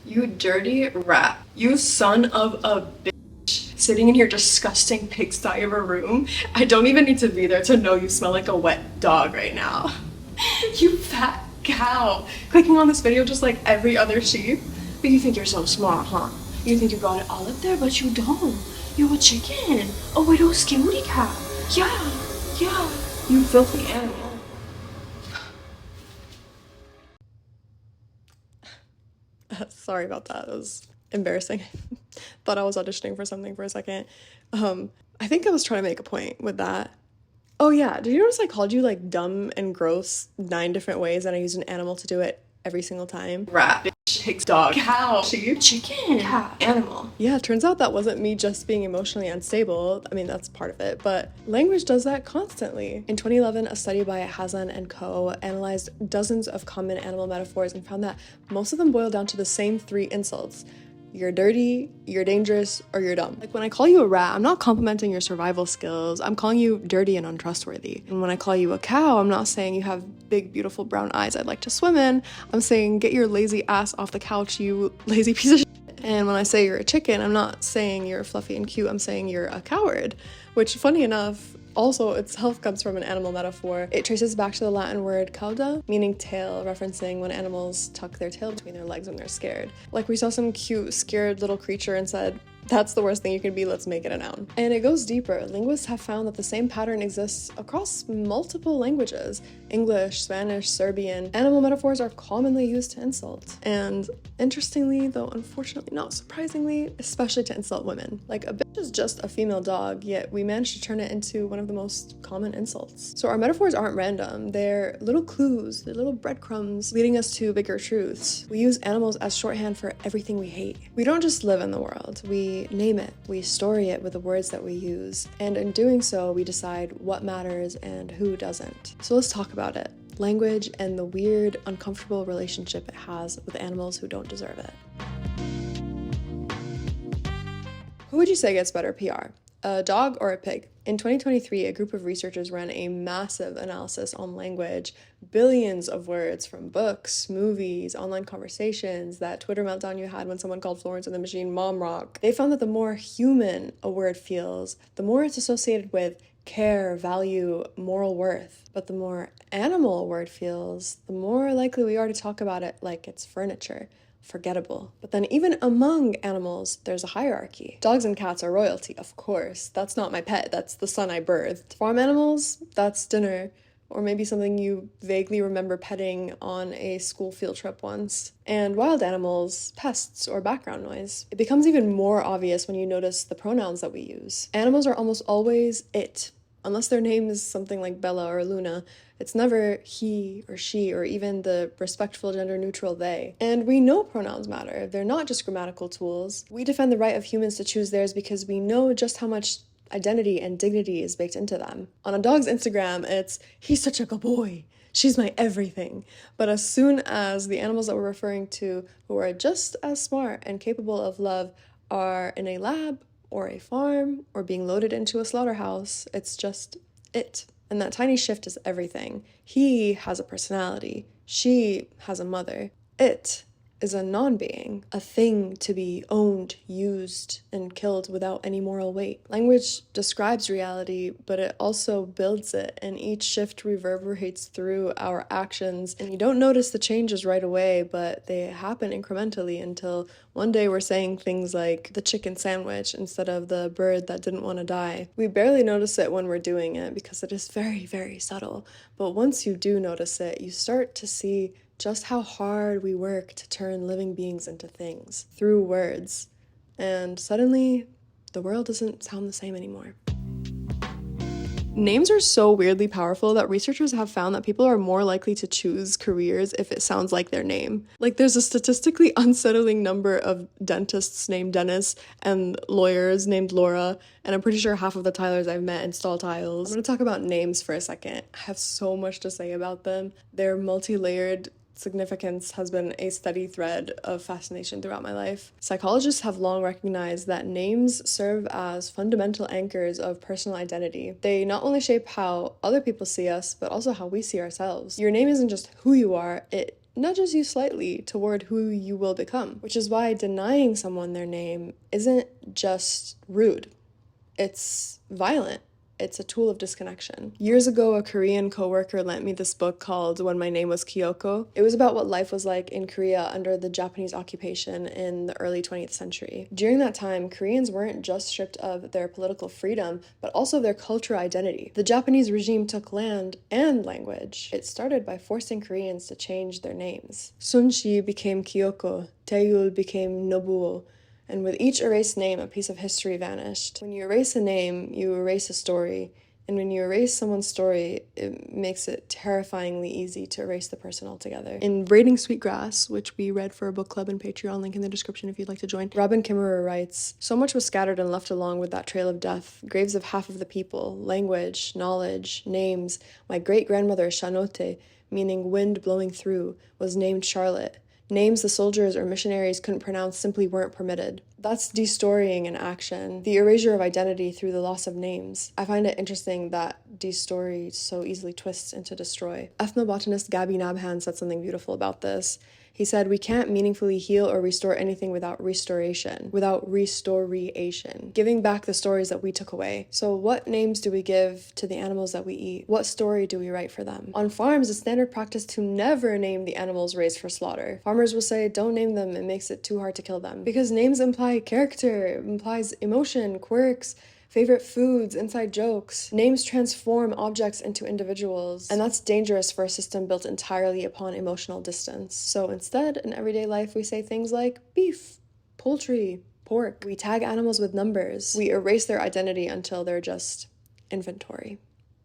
You dirty rat. You son of a bitch. Sitting in your disgusting pigsty of a room. I don't even need to be there to know you smell like a wet dog right now. You fat cow. Clicking on this video just like every other sheep. But you think you're so smart, huh? You think you got it all up there, but you don't. You're a chicken. A widow skimmy cat. Yeah. You filthy animal. Sorry about that. It was embarrassing. Thought I was auditioning for something for a second. I think I was trying to make a point with that. Oh yeah, did you notice I called you like dumb and gross 9 different ways and I used an animal to do it every single time? Rat, bitch, pig, dog, cow, sheep, chicken, cat, animal. Yeah, it turns out that wasn't me just being emotionally unstable. I mean, that's part of it, but language does that constantly. In 2011, a study by Hazan and co. analyzed dozens of common animal metaphors and found that most of them boil down to the same 3 insults. You're dirty, you're dangerous, or you're dumb. Like when I call you a rat, I'm not complimenting your survival skills. I'm calling you dirty and untrustworthy. And when I call you a cow, I'm not saying you have big, beautiful brown eyes I'd like to swim in. I'm saying get your lazy ass off the couch, you lazy piece of shit. And when I say you're a chicken, I'm not saying you're fluffy and cute. I'm saying you're a coward, which funny enough, also itself comes from an animal metaphor. It traces back to the Latin word cauda, meaning tail, referencing when animals tuck their tail between their legs when they're scared. Like we saw some cute, scared little creature and said, that's the worst thing you can be, let's make it a noun. And it goes deeper. Linguists have found that the same pattern exists across multiple languages. English, Spanish, Serbian. Animal metaphors are commonly used to insult. And interestingly, though unfortunately not surprisingly, especially to insult women. Like a bitch is just a female dog, yet we managed to turn it into one of the most common insults. So our metaphors aren't random. They're little clues, they're little breadcrumbs leading us to bigger truths. We use animals as shorthand for everything we hate. We don't just live in the world. We name it, we story it with the words that we use, and in doing so, we decide what matters and who doesn't. So let's talk about it. Language and the weird, uncomfortable relationship it has with animals who don't deserve it. Who would you say gets better PR? A dog or a pig? In 2023, a group of researchers ran a massive analysis on language, billions of words from books, movies, online conversations, that Twitter meltdown you had when someone called Florence and the Machine mom rock. They found that the more human a word feels, the more it's associated with care, value, moral worth. But the more animal a word feels, the more likely we are to talk about it like it's furniture. Forgettable. But then even among animals, there's a hierarchy. Dogs and cats are royalty, of course. That's not my pet, that's the son I birthed. Farm animals, that's dinner, or maybe something you vaguely remember petting on a school field trip once. And wild animals, pests, or background noise. It becomes even more obvious when you notice the pronouns that we use. Animals are almost always it. Unless their name is something like Bella or Luna, it's never he or she or even the respectful gender-neutral they. And we know pronouns matter. They're not just grammatical tools. We defend the right of humans to choose theirs because we know just how much identity and dignity is baked into them. On a dog's Instagram, it's, he's such a good boy. She's my everything. But as soon as the animals that we're referring to, who are just as smart and capable of love, are in a lab, or a farm, or being loaded into a slaughterhouse, it's just it. And that tiny shift is everything. He has a personality. She has a mother. It is a non-being, a thing to be owned, used, and killed without any moral weight. Language describes reality, but it also builds it, and each shift reverberates through our actions. And you don't notice the changes right away, but they happen incrementally until one day we're saying things like the chicken sandwich instead of the bird that didn't want to die. We barely notice it when we're doing it because it is very, very subtle. But once you do notice it, you start to see just how hard we work to turn living beings into things through words. And suddenly, the world doesn't sound the same anymore. Names are so weirdly powerful that researchers have found that people are more likely to choose careers if it sounds like their name. Like there's a statistically unsettling number of dentists named Dennis and lawyers named Laura, and I'm pretty sure half of the Tylers I've met install tiles. I'm gonna talk about names for a second. I have so much to say about them. They're multi-layered. Significance has been a steady thread of fascination throughout my life. Psychologists have long recognized that names serve as fundamental anchors of personal identity. They not only shape how other people see us, but also how we see ourselves. Your name isn't just who you are, it nudges you slightly toward who you will become, which is why denying someone their name isn't just rude, it's violent. It's a tool of disconnection. Years ago, a Korean coworker lent me this book called When My Name Was Kyoko. It was about what life was like in Korea under the Japanese occupation in the early 20th century. During that time, Koreans weren't just stripped of their political freedom, but also their cultural identity. The Japanese regime took land and language. It started by forcing Koreans to change their names. Sunshi became Kyoko, Taeyul became Nobuo, and with each erased name, a piece of history vanished. When you erase a name, you erase a story. And when you erase someone's story, it makes it terrifyingly easy to erase the person altogether. In Braiding Sweetgrass, which we read for a book club and Patreon, link in the description if you'd like to join, Robin Kimmerer writes, "So much was scattered and left along with that trail of death. Graves of half of the people, language, knowledge, names. My great-grandmother Shanote, meaning wind blowing through, was named Charlotte. Names the soldiers or missionaries couldn't pronounce simply weren't permitted." That's destorying in action, the erasure of identity through the loss of names. I find it interesting that destory so easily twists into destroy. Ethnobotanist Gabby Nabhan said something beautiful about this. He said, "We can't meaningfully heal or restore anything without restoration, giving back the stories that we took away. So what names do we give to the animals that we eat? What story do we write for them? On farms, it's standard practice to never name the animals raised for slaughter. Farmers will say, don't name them, it makes it too hard to kill them. Because names imply character, implies emotion, quirks, favorite foods, inside jokes. Names transform objects into individuals, and that's dangerous for a system built entirely upon emotional distance. So instead, in everyday life, we say things like beef, poultry, pork. We tag animals with numbers. We erase their identity until they're just inventory,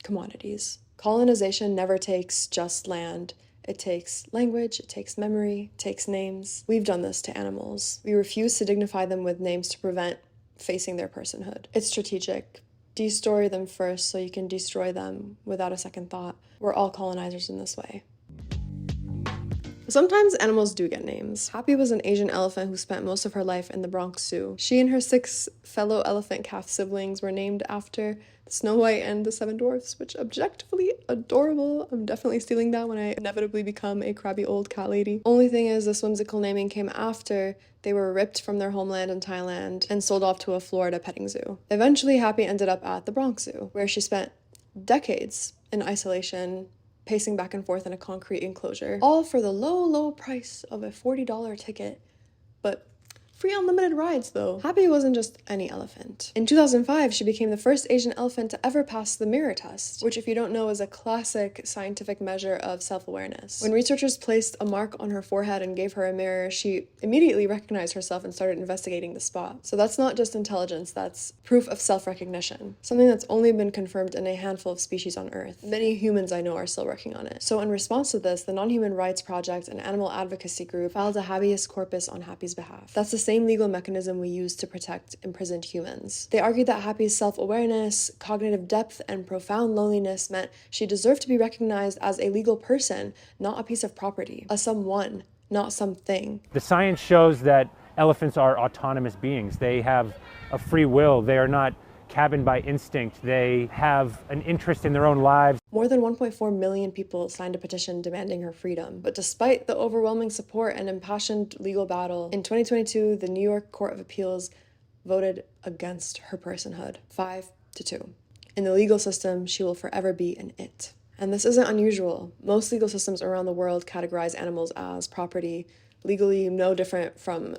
commodities. Colonization never takes just land. It takes language, it takes memory, it takes names. We've done this to animals. We refuse to dignify them with names to prevent facing their personhood. It's strategic. Destory them first so you can destroy them without a second thought. We're all colonizers in this way. Sometimes animals do get names. Happy was an Asian elephant who spent most of her life in the Bronx Zoo. She and her 6 fellow elephant calf siblings were named after Snow White and the 7 Dwarfs, which objectively adorable. I'm definitely stealing that when I inevitably become a crabby old cat lady. Only thing is, this whimsical naming came after they were ripped from their homeland in Thailand and sold off to a Florida petting zoo. Eventually, Happy ended up at the Bronx Zoo, where she spent decades in isolation, pacing back and forth in a concrete enclosure, all for the low price of a $40 ticket, but free unlimited rides, though. Happy wasn't just any elephant. In 2005, she became the first Asian elephant to ever pass the mirror test, which, if you don't know, is a classic scientific measure of self-awareness. When researchers placed a mark on her forehead and gave her a mirror, she immediately recognized herself and started investigating the spot. So that's not just intelligence, that's proof of self-recognition, something that's only been confirmed in a handful of species on Earth. Many humans I know are still working on it. So in response to this, the Non-Human Rights Project, an animal advocacy group, filed a habeas corpus on Happy's behalf. That's the same legal mechanism we use to protect imprisoned humans. They argued that Happy's self-awareness, cognitive depth, and profound loneliness meant she deserved to be recognized as a legal person, not a piece of property, a someone, not something. The science shows that elephants are autonomous beings. They have a free will. They are not cabined by instinct. They have an interest in their own lives. More than 1.4 million people signed a petition demanding her freedom. But despite the overwhelming support and impassioned legal battle, in 2022, the New York Court of Appeals voted against her personhood, 5-2. In the legal system, she will forever be an it. And this isn't unusual. Most legal systems around the world categorize animals as property, legally no different from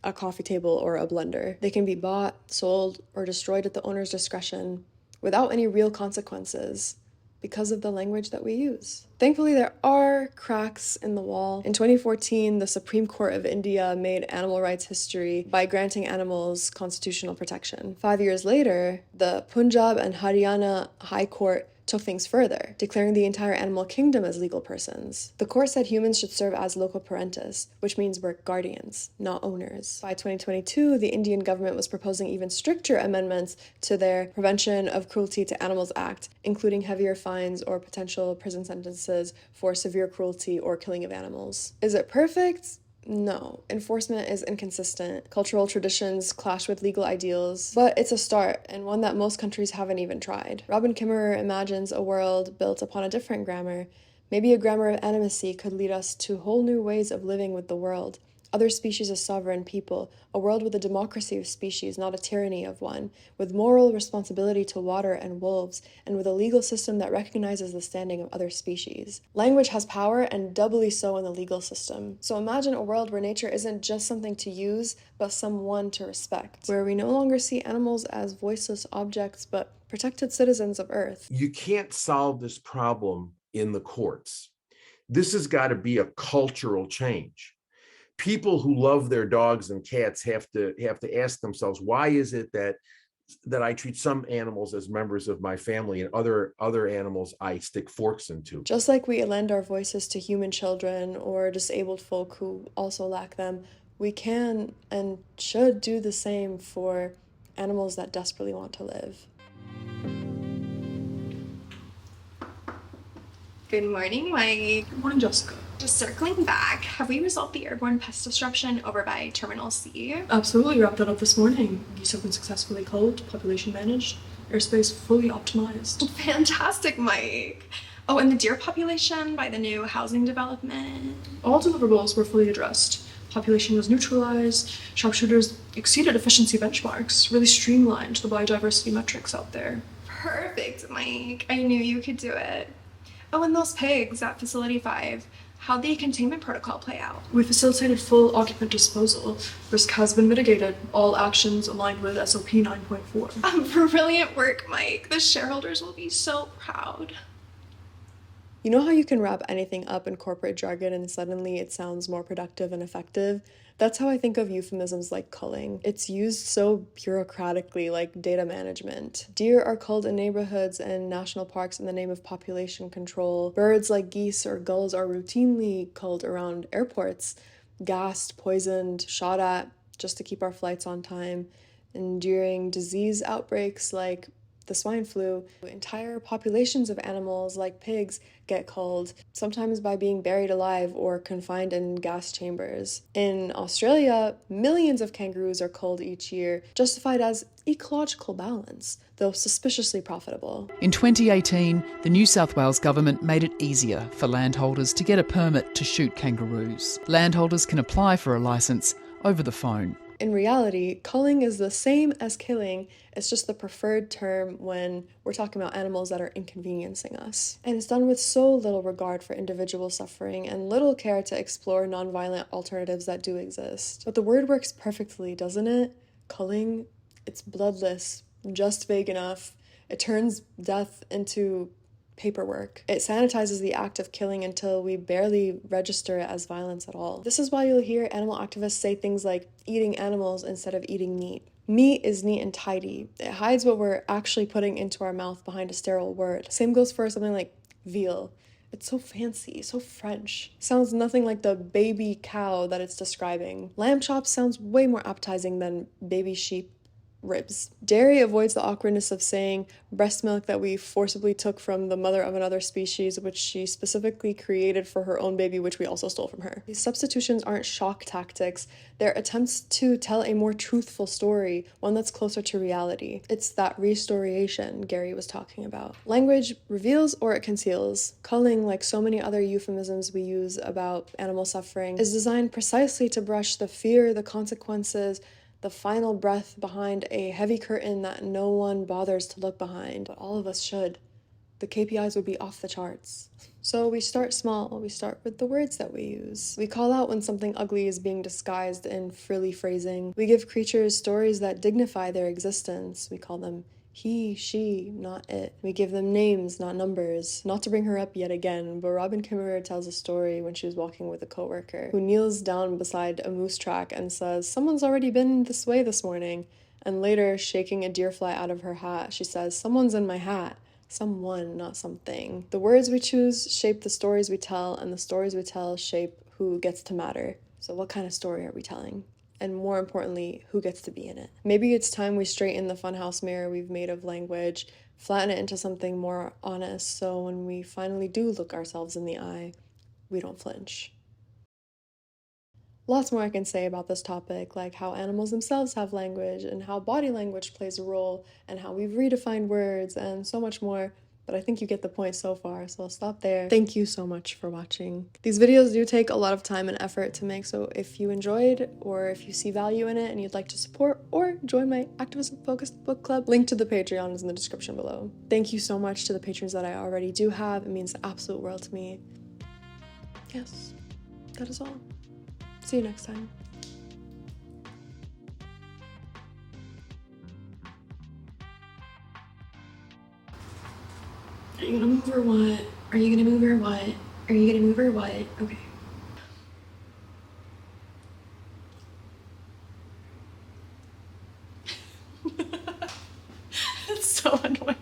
a coffee table or a blender. They can be bought, sold, or destroyed at the owner's discretion without any real consequences because of the language that we use. Thankfully, there are cracks in the wall. In 2014, the Supreme Court of India made animal rights history by granting animals constitutional protection. 5 years later, the Punjab and Haryana High Court took things further, declaring the entire animal kingdom as legal persons. The court said humans should serve as loco parentis, which means we're guardians, not owners. By 2022, the Indian government was proposing even stricter amendments to their Prevention of Cruelty to Animals Act, including heavier fines or potential prison sentences for severe cruelty or killing of animals. Is it perfect? No. Enforcement is inconsistent. Cultural traditions clash with legal ideals, but it's a start, and one that most countries haven't even tried. Robin Kimmerer imagines a world built upon a different grammar, Maybe a grammar of animacy could lead us to whole new ways of living with the world. Other species as sovereign people, a world with a democracy of species, not a tyranny of one, with moral responsibility to water and wolves, and with a legal system that recognizes the standing of other species. Language has power, and doubly so in the legal system. So imagine a world where nature isn't just something to use, but someone to respect, where we no longer see animals as voiceless objects, but protected citizens of Earth. You can't solve this problem in the courts. This has got to be a cultural change. People who love their dogs and cats have to ask themselves, why is it that I treat some animals as members of my family and other animals I stick forks into? Just like we lend our voices to human children or disabled folk who also lack them, we can and should do the same for animals that desperately want to live. Good morning, Mike. Good morning, Jessica. Just circling back, have we resolved the airborne pest disruption over by Terminal C? Absolutely, wrapped that up this morning. Geese have been successfully culled, population managed, airspace fully optimized. Fantastic, Mike. Oh, and the deer population by the new housing development? All deliverables were fully addressed. Population was neutralized, sharpshooters exceeded efficiency benchmarks, really streamlined the biodiversity metrics out there. Perfect, Mike. I knew you could do it. Oh, and those pigs at Facility 5, how'd the containment protocol play out? We facilitated full occupant disposal. Risk has been mitigated. All actions aligned with SOP 9.4. Brilliant work, Mike. The shareholders will be so proud. You know how you can wrap anything up in corporate jargon and suddenly it sounds more productive and effective? That's how I think of euphemisms like culling. It's used so bureaucratically, like data management. Deer are culled in neighborhoods and national parks in the name of population control. Birds like geese or gulls are routinely culled around airports, gassed, poisoned, shot at, just to keep our flights on time. And during disease outbreaks like the swine flu, entire populations of animals like pigs get culled, sometimes by being buried alive or confined in gas chambers. In Australia, millions of kangaroos are culled each year, justified as ecological balance, though suspiciously profitable. In 2018, the New South Wales government made it easier for landholders to get a permit to shoot kangaroos. Landholders can apply for a licence over the phone. In reality, culling is the same as killing, it's just the preferred term when we're talking about animals that are inconveniencing us. And it's done with so little regard for individual suffering and little care to explore nonviolent alternatives that do exist. But the word works perfectly, doesn't it? Culling, it's bloodless, just vague enough. It turns death into paperwork. It sanitizes the act of killing until we barely register it as violence at all. This is why you'll hear animal activists say things like eating animals instead of eating meat. Meat is neat and tidy. It hides what we're actually putting into our mouth behind a sterile word. Same goes for something like veal. It's so fancy, so French. Sounds nothing like the baby cow that it's describing. Lamb chops sounds way more appetizing than baby sheep ribs. Dairy avoids the awkwardness of saying breast milk that we forcibly took from the mother of another species, which she specifically created for her own baby, which we also stole from her. These substitutions aren't shock tactics. They're attempts to tell a more truthful story, one that's closer to reality. It's that restoration Gary was talking about. Language reveals or it conceals. Culling, like so many other euphemisms we use about animal suffering, is designed precisely to brush the fear, the consequences, the final breath behind a heavy curtain that no one bothers to look behind, but all of us should. The KPIs would be off the charts. So we start small. We start with the words that we use. We call out when something ugly is being disguised in frilly phrasing. We give creatures stories that dignify their existence. We call them he, she, not it. We give them names, not numbers. Not to bring her up yet again, but Robin Kimmerer tells a story when she was walking with a coworker who kneels down beside a moose track and says, "Someone's already been this way this morning." And later, shaking a deer fly out of her hat, she says, "Someone's in my hat." Someone, not something. The words we choose shape the stories we tell, and the stories we tell shape who gets to matter. So what kind of story are we telling? And more importantly, who gets to be in it? Maybe it's time we straighten the funhouse mirror we've made of language, flatten it into something more honest, so when we finally do look ourselves in the eye, we don't flinch. Lots more I can say about this topic, like how animals themselves have language, and how body language plays a role, and how we've redefined words, and so much more, but I think you get the point so far, so I'll stop there. Thank you so much for watching. These videos do take a lot of time and effort to make, so if you enjoyed or if you see value in it and you'd like to support or join my activism-focused book club, link to the Patreon is in the description below. Thank you so much to the patrons that I already do have. It means the absolute world to me. Yes, that is all. See you next time. Are you gonna move or what? Are you gonna move or what? Are you gonna move or what? Okay. It's so annoying.